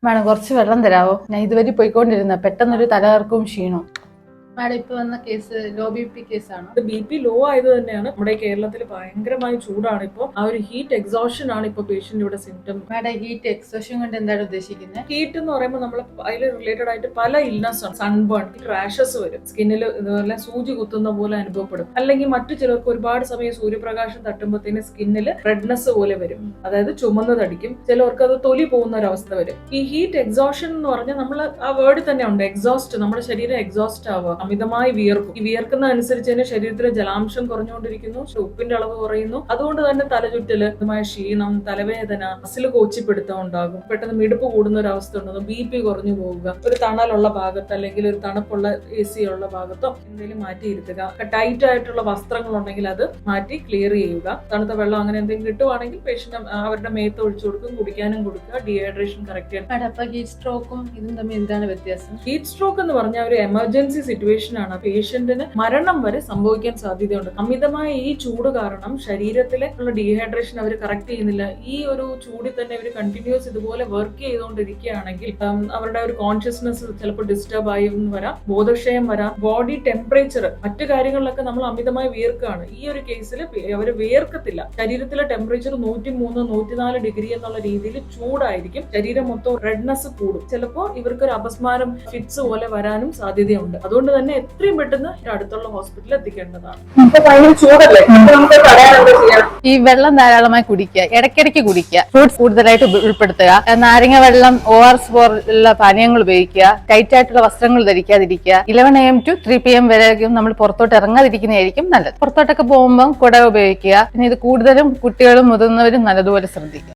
Madam കുറച്ച് വെള്ളം തരാവോ? ഞാൻ ഇതുവരെ പോയിക്കൊണ്ടിരുന്ന പെട്ടെന്നൊരു തലകർക്കവും ക്ഷീണവും. മാഡം ഇപ്പൊ വന്ന കേസ് ലോ BP കേസാണ്. BP ലോ ആയത് തന്നെയാണ്. നമ്മുടെ കേരളത്തിൽ ഭയങ്കരമായ ചൂടാണ്. ഇപ്പോൾ ആ ഒരു ഹീറ്റ് എക്സോഷൻ ആണ് ഇപ്പൊ പേഷ്യന്റിയുടെ സിംറ്റം. മാഡം ഹീറ്റ് എക്സോഷൻ കൊണ്ട് എന്താണ് ഉദ്ദേശിക്കുന്നത്? ഹീറ്റ് എന്ന് പറയുമ്പോൾ നമ്മൾ അതിൽ റിലേറ്റഡ് ആയിട്ട് പല ഇൽനസ് ആണ്. സൺബേൺ, റാഷസ് വരും, സ്കിന്നിൽ ഇതുപോലെ സൂചി കുത്തുന്ന പോലെ അനുഭവപ്പെടും. അല്ലെങ്കിൽ മറ്റു ചിലർക്ക് ഒരുപാട് സമയം സൂര്യപ്രകാശം തട്ടുമ്പോഴത്തേന് സ്കിന്നിൽ റെഡ്നെസ് പോലെ വരും, അതായത് ചുമന്ന് തടിക്കും. ചിലർക്ക് അത് തൊലി പോകുന്ന ഒരു അവസ്ഥ വരും. ഈ ഹീറ്റ് എക്സോഷൻ എന്ന് പറഞ്ഞാൽ നമ്മൾ ആ വേർഡ് തന്നെ ഉണ്ട്, എക്സോസ്റ്റ്. നമ്മുടെ ശരീരം എക്സോസ്റ്റ് ആവുക, അമിതമായി വിയർക്കും. ഈ വിയർക്കുന്ന അനുസരിച്ച് തന്നെ ശരീരത്തിലെ ജലാംശം കുറഞ്ഞുകൊണ്ടിരിക്കുന്നു, ഉപ്പിന്റെ അളവ് കുറയുന്നു. അതുകൊണ്ട് തന്നെ തലചുറ്റല്, ക്ഷീണം, തലവേദന, മസിൽ കോച്ചിപ്പിടുത്തം ഉണ്ടാകും. പെട്ടെന്ന് മിടുപ്പ് കൂടുന്ന ഒരു അവസ്ഥ ഉണ്ടാകും. BP കുറഞ്ഞു പോവുക, ഒരു തണലുള്ള ഭാഗത്ത് അല്ലെങ്കിൽ ഒരു തണുപ്പുള്ള AC ഉള്ള ഭാഗത്തോ എന്തെങ്കിലും മാറ്റിയിരുത്തുക. ടൈറ്റ് ആയിട്ടുള്ള വസ്ത്രങ്ങൾ ഉണ്ടെങ്കിൽ അത് മാറ്റി ക്ലിയർ ചെയ്യുക. തണുത്ത വെള്ളം അങ്ങനെ എന്തെങ്കിലും കിട്ടുവാണെങ്കിൽ പേഷ്യന്റ് അവരുടെ മേത്ത് ഒഴിച്ചു കൊടുക്കും, കുടിക്കാനും കൊടുക്കുക. ഡീഹൈഡ്രേഷൻ കറക്റ്റ് ചെയ്യണം. അപ്പൊ ഹീറ്റ് സ്ട്രോക്കും ഇതും തമ്മിൽ എന്താണ് വ്യത്യാസം? ഹീറ്റ് സ്ട്രോക്ക് എന്ന് പറഞ്ഞാൽ ഒരു എമർജൻസി സിറ്റുവേഷൻ ആണ്. പേഷ്യന്റിന് മരണം വരെ സംഭവിക്കാൻ സാധ്യതയുണ്ട്. അമിതമായ ഈ ചൂട് കാരണം ശരീരത്തിലെ ഉള്ള ഡീഹൈഡ്രേഷൻ അവർ കറക്റ്റ് ചെയ്യുന്നില്ല. ഈ ഒരു ചൂടിൽ തന്നെ അവർ കണ്ടിന്യൂസ് ഇതുപോലെ വർക്ക് ചെയ്തുകൊണ്ടിരിക്കുകയാണെങ്കിൽ അവരുടെ ഒരു കോൺഷ്യസ്നെസ് ചിലപ്പോൾ ഡിസ്റ്റർബ് ആയി വരാം, ബോധക്ഷയം വരാം, ബോഡി ടെമ്പറേച്ചർ, മറ്റു കാര്യങ്ങളിലൊക്കെ നമ്മൾ അമിതമായി വിയർക്കാണ്. ഈ ഒരു കേസിൽ അവർ വിയർക്കത്തില്ല. ശരീരത്തിലെ ടെമ്പറേച്ചർ 103-104 ഡിഗ്രി എന്നുള്ള രീതിയിൽ ചൂടായിരിക്കും. ശരീരം മൊത്തം റെഡ്നെസ് കൂടും. ചിലപ്പോൾ ഇവർക്ക് ഒരു അപസ്മാരം, ഫിറ്റ്സ് പോലെ വരാനും സാധ്യതയുണ്ട്. അതുകൊണ്ട് തന്നെ എത്രയും പെട്ടെന്ന് അടുത്തുള്ള ഹോസ്പിറ്റലിൽ എത്തിക്കേണ്ടതാണ്. ഈ വെള്ളം ധാരാളമായി കുടിക്കുക, ഇടയ്ക്കിടയ്ക്ക് കുടിക്കുക, ഫ്രൂട്ട്സ് കൂടുതലായിട്ട് ഉൾപ്പെടുത്തുക, നാരങ്ങ വെള്ളം, ORS പോലുള്ള പാനീയങ്ങൾ ഉപയോഗിക്കുക, ടൈറ്റ് ആയിട്ടുള്ള വസ്ത്രങ്ങൾ ധരിക്കാതിരിക്കുക. 11 AM to 3 PM വരെയും നമ്മൾ പുറത്തോട്ട് ഇറങ്ങാതിരിക്കുന്നതായിരിക്കും നല്ലത്. പുറത്തോട്ടൊക്കെ പോകുമ്പോൾ കുട ഉപയോഗിക്കുക. പിന്നെ ഇത് കൂടുതലും കുട്ടികളും മുതിർന്നവരും നല്ലതുപോലെ ശ്രദ്ധിക്കുക.